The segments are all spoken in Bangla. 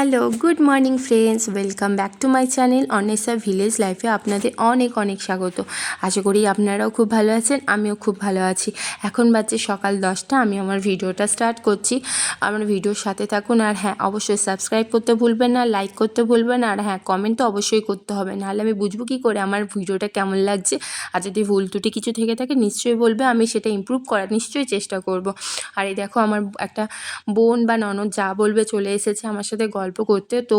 Hello, good morning friends, welcome back to my channel অনেসা ভিলেজ লাইফে আপনাদের অনেক অনেক স্বাগত। আশা করি আপনারাও খুব ভালো আছেন, আমিও খুব ভালো আছি। এখন বাজছে সকাল 10টা, আমি আমার ভিডিওটা স্টার্ট করছি। আমার ভিডিওর সাথে থাকুন, আর হ্যাঁ, অবশ্যই সাবস্ক্রাইব করতে ভুলবেন না, লাইক করতে ভুলবেন না, আর হ্যাঁ, কমেন্ট তো অবশ্যই করতে হবে, নাহলে আমি বুঝবো কী করে আমার ভিডিওটা কেমন লাগছে। আর যদি ভুল ত্রুটি কিছু থেকে থাকে নিশ্চয়ই বলবে, আমি সেটা ইমপ্রুভ করার নিশ্চয়ই চেষ্টা করব। আর এই দেখো, আমার একটা বোন বা ননদ যা বলবে চলে এসেছে আমার সাথে গল্প করতে। তো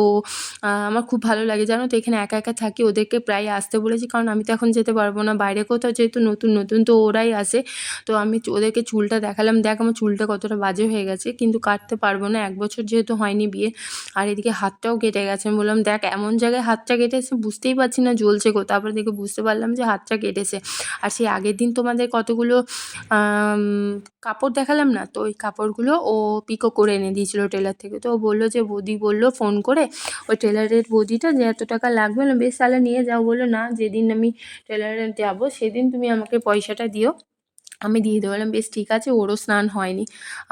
আমার খুব ভালো লাগে, জানো তো, এখানে একা একা থাকি। ওদেরকে প্রায় আসতে বলেছি, কারণ আমি তো এখন যেতে পারবো না বাইরে কোথাও, যেহেতু নতুন নতুন, তো ওরাই আসে। তো আমি ওদেরকে চুলটা দেখালাম, দেখ আমার চুলটা কতটা বাজে হয়ে গেছে, কিন্তু কাটতে পারবো না, 1 বছর যেহেতু হয়নি বিয়ে। আর এদিকে হাতটাও কেটে গেছে। আমি বললাম, দেখ এমন জায়গায় হাতটা কেটেছে, বুঝতেই পারছি না জ্বলছে গো। তারপরে দেখে বুঝতে পারলাম যে হাতটা কেটেছে। আর সেই আগের দিন তোমাদের কতগুলো কাপড় দেখালাম না, তো ওই কাপড়গুলো ও পিকো করে এনে দিয়েছিল টেলার থেকে। তো ও বললো যে, বৌদি বললো ফোন করে ওই টেলারের বৌদিটা, যে এত টাকা লাগবে না, বেশ তাহলে নিয়ে যাও। বললো না, যেদিন আমি টেলারে যাবো সেদিন তুমি আমাকে পয়সাটা দিও, আমি দিয়ে দেবো। বললাম বেশ ঠিক আছে। ওরও স্নান হয়নি,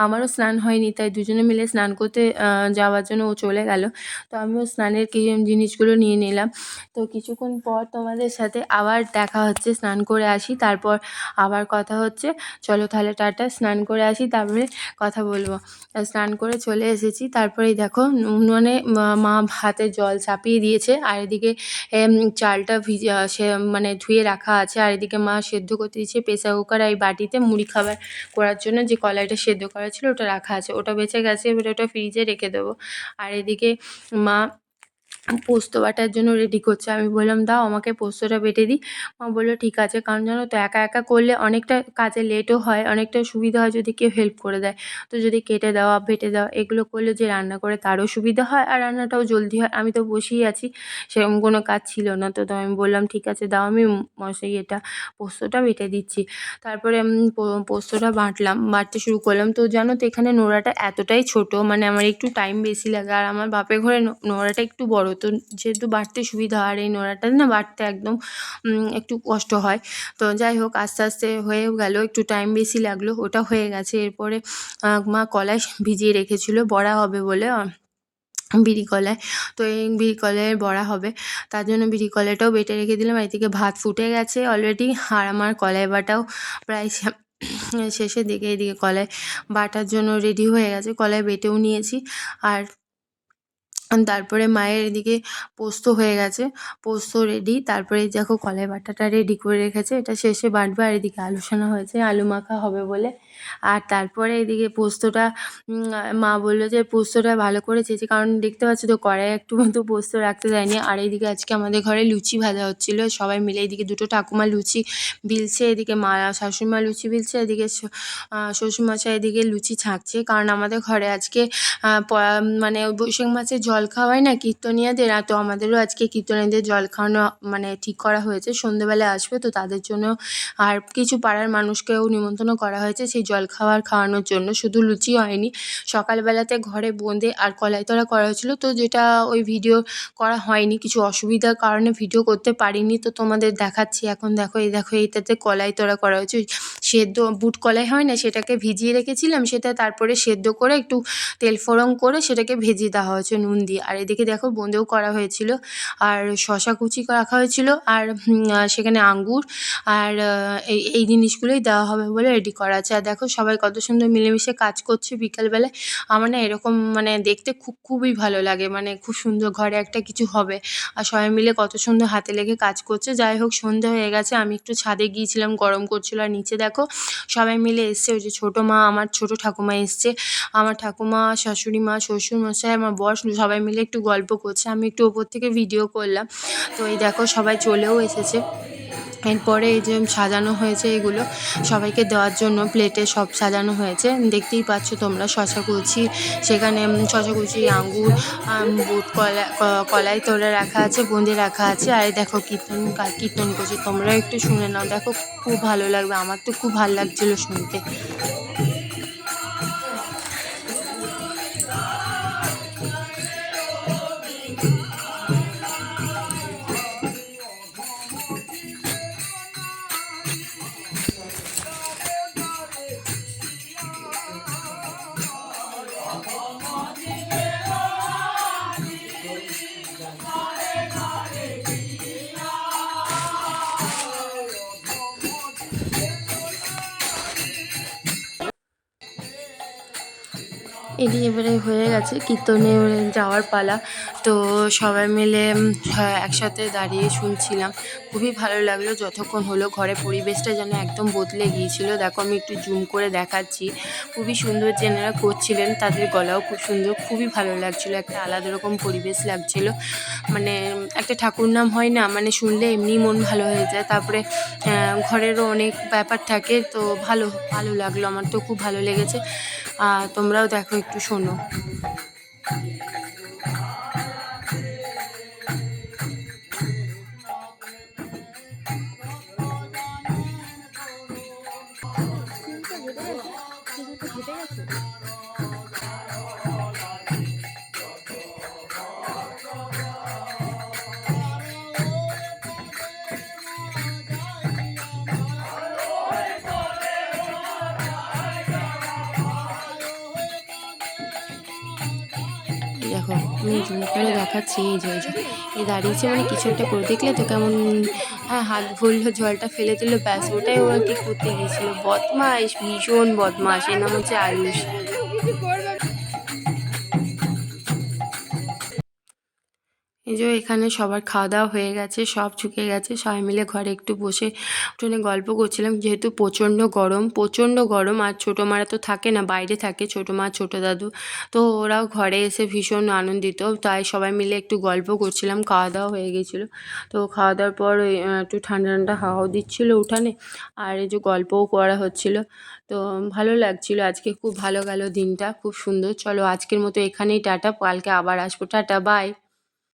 আমারও স্নান হয়নি, তাই দুজনে মিলে স্নান করতে যাওয়ার জন্য ও চলে গেল। তো আমিও স্নানের কি জিনিসগুলো নিয়ে নিলাম। তো কিছুক্ষণ পর তোমাদের সাথে আবার দেখা হচ্ছে, স্নান করে আসি, তারপর আবার কথা হচ্ছে। চলো তাহলে টাটা, স্নান করে আসি, তারপরে কথা বলবো। স্নান করে চলে এসেছি, তারপরেই দেখো উনুনে মা হাতে জল চাপিয়ে দিয়েছে, আর এদিকে চালটা সে মানে ধুয়ে রাখা আছে, আর এদিকে মা সেদ্ধ করতে দিয়েছে প্রেসার কুকার। এই বাটিতে মুড়ি খাবার করার জন্য যে কলাইটা সেদ্ধ করা ছিল ওটা রাখা আছে, ওটা বেঁচে গেছে, এবার ওটা ফ্রিজে রেখে দেবো। আর এদিকে মা পোস্ত বাটার জন্য রেডি করছে। আমি বললাম, দাও আমাকে পোস্তটা বেটে দিই। মা বললো ঠিক আছে, কারণ জানো তো একা একা করলে অনেকটা কাজে লেটও হয়, অনেকটা সুবিধা হয় যদি কেউ হেল্প করে দেয়। তো যদি কেটে দেওয়া, বেটে দেওয়া এগুলো করলে যে রান্না করে তারও সুবিধা হয়, আর রান্নাটাও জলদি হয়। আমি তো বসেই আছি, সেরকম কোনো কাজ ছিল না। তো আমি বললাম ঠিক আছে, দাও আমি এটা পোস্তটা বেটে দিচ্ছি। তারপরে পোস্তটা বাটতে শুরু করলাম। তো জানো তো এখানে নোড়াটা এতটাই ছোট, মানে আমার একটু টাইম বেশি লাগে, আর আমার বাপের ঘরে নোড়াটা একটু বড়, তো যেহেতু বাটতে সুবিধা হয়। আর এই নোড়াটা না বাটতে একদম একটু কষ্ট হয়। তো যাই হোক, আস্তে আস্তে হয়েও গেল, একটু টাইম বেশি লাগলো, ওটা হয়ে গেছে। এরপরে মা কলাই ভিজিয়ে রেখেছিল বড়া হবে বলে, বিরি কলাই। তো এই বিরি কলাইয়ের বড়া হবে, তার জন্য বিরি কলাইটাও বেটে রেখে দিলাম। এদিকে ভাত ফুটে গেছে অলরেডি, আর আমার কলাই বাটাও প্রায় শেষের দিকে। এদিকে কলাই বাটার জন্য রেডি হয়ে গেছে, কলাই বেটেও নিয়েছি। আর তারপরে মায়ের এদিকে পোস্ত হয়ে গেছে, পোস্ত রেডি। তারপরে দেখো কলাই বাটাটা রেডি করে রেখেছে, এটা শেষে বাটবে। আর এদিকে আলু সানা হয়েছে, আলু মাখা হবে বলে। আর তারপরে এদিকে পোস্তটা মা বললো যে পোস্তটা ভালো করে চেয়েছে, কারণ দেখতে পাচ্ছি তো কড়াইয়ে একটু মতো পোস্ত রাখতে যায়নি। আর এইদিকে আজকে আমাদের ঘরে লুচি ভাজা হচ্ছিলো সবাই মিলে। এদিকে দুটো ঠাকুমা লুচি বিলছে, এদিকে মা শাশুড়িমা লুচি বিলছে, এদিকে শ্বশুরমশাই এদিকে লুচি ছাঁকছে। কারণ আমাদের ঘরে আজকে মানে বৈশাখ মাসে জল খাওয়ায় না কীর্তনিয়াদের, তো আমাদেরও আজকে কীর্তনিয়াদের জল খাওয়ানো মানে ঠিক করা হয়েছে, সন্ধ্যেবেলায় আসবে তো তাদের জন্য। আর কিছু পাড়ার মানুষকেও নিমন্ত্রণ করা হয়েছে সেই জল খাওয়ানোর জন্য। শুধু লুচি হয়নি, সকালবেলাতে ঘরে বোঁদে আর কলাই তলা করা হয়েছিল, তো যেটা ওই ভিডিও করা হয়নি, কিছু অসুবিধার কারণে ভিডিও করতে পারিনি। তো তোমাদের দেখাচ্ছি এখন, দেখো এই দেখো, এইটাতে কলাই তলা করা হয়েছে। সেদ্ধ বুট কলাই হয় না, সেটাকে ভিজিয়ে রেখেছিলাম, সেটা তারপরে সেদ্ধ করে একটু তেল ফোড়ন করে সেটাকে ভেজে দেওয়া হয়েছে নুন দিয়ে। আর এদিকে দেখো বোঁদেও করা হয়েছিল, আর শশা কুচি রাখা হয়েছিল, আর সেখানে আঙ্গুর আর এই জিনিসগুলোই দেওয়া হবে বলে রেডি করা আছে। আর দেখো সবাই কত সুন্দর মিলেমিশে কাজ করছে বিকালবেলায়। আমার না এরকম মানে দেখতে খুবই ভালো লাগে, মানে খুব সুন্দর ঘরে একটা কিছু হবে, আর সবাই মিলে কত সুন্দর হাতে লেগে কাজ করছে। যাই হোক, সন্ধে হয়ে গেছে, আমি একটু ছাদে গিয়েছিলাম, গরম করছিল। আর নিচে দেখো সবাই মিলে এসছে, ওই যে ছোটো মা, আমার ছোটো ঠাকুমা এসছে, আমার ঠাকুমা, শাশুড়ি মা, শ্বশুরমশাই, আমার বর, সবাই মিলে একটু গল্প করছে। আমি একটু ওপর থেকে ভিডিও করলাম। তো এই দেখো সবাই চলেও এসেছে। এরপরে এই যে সাজানো হয়েছে, এগুলো সবাইকে দেওয়ার জন্য প্লেটে সব সাজানো হয়েছে, দেখতেই পাচ্ছ তোমরা। শশা কুচি, সেখানে শশা কুচি, আঙ্গুর, বুট কলাই তোড়া রাখা আছে, বোঁদে রাখা আছে। আর দেখো কীর্তন করছে, তোমরাও একটু শুনে নাও, দেখো খুব ভালো লাগবে, আমার তো খুব ভালো লাগছিলো শুনতে। এটি এবারে হয়ে গেছে, কীর্তনে এবারে যাওয়ার পালা। তো সবাই মিলে একসাথে দাঁড়িয়ে শুনছিলাম, খুবই ভালো লাগলো যতক্ষণ হলো। ঘরের পরিবেশটা যেন একদম বদলে গিয়েছিল। দেখো আমি একটু জুম করে দেখাচ্ছি, খুবই সুন্দর যেনারা করছিলেন, তাদের গলাও খুব সুন্দর, খুবই ভালো লাগছিলো, একটা আলাদা রকম পরিবেশ লাগছিল। মানে একটা ঠাকুর নাম হয় না, মানে শুনলে এমনি মন ভালো হয়ে যায়। তারপরে ঘরেরও অনেক ব্যাপার থাকে, তো ভালো ভালো লাগলো, আমার তো খুব ভালো লেগেছে। তোমরাও দেখো, একটু শোনো। দেখো আমি জুম করে দেখাচ্ছি, এই যে এই দাঁড়িয়েছে, মানে কিছু একটা করে, দেখলে তো কেমন হাত ভরলো, জলটা ফেলে দিল, ব্যাস ওটাই ও আর কি করতে গিয়েছিল। বদমাস, ভীষণ বদমাস, এর নাম হচ্ছে আয়ুষ। এই যে এখানে সবার খাওয়া দাওয়া হয়ে গেছে, সব ঝুঁকে গেছে, সবাই মিলে ঘরে একটু বসে উঠোনে গল্প করছিলাম, যেহেতু প্রচণ্ড গরম। আর ছোটো মারা তো থাকে না, বাইরে থাকে, ছোটো মা ছোটো দাদু, তো ওরাও ঘরে এসে ভীষণ আনন্দিত, তাই সবাই মিলে একটু গল্প করছিলাম। খাওয়া দাওয়া হয়ে গেছিলো, তো খাওয়া দাওয়ার পর ওই একটু ঠান্ডা ঠান্ডা হাওয়াও দিচ্ছিলো উঠানে, আর এই যে গল্পও করা হচ্ছিলো। তো ভালো লাগছিলো, আজকে খুব ভালো গেল দিনটা, খুব সুন্দর। চলো আজকের মতো এখানেই টাটা, কালকে আবার আসবো, টাটা বাই।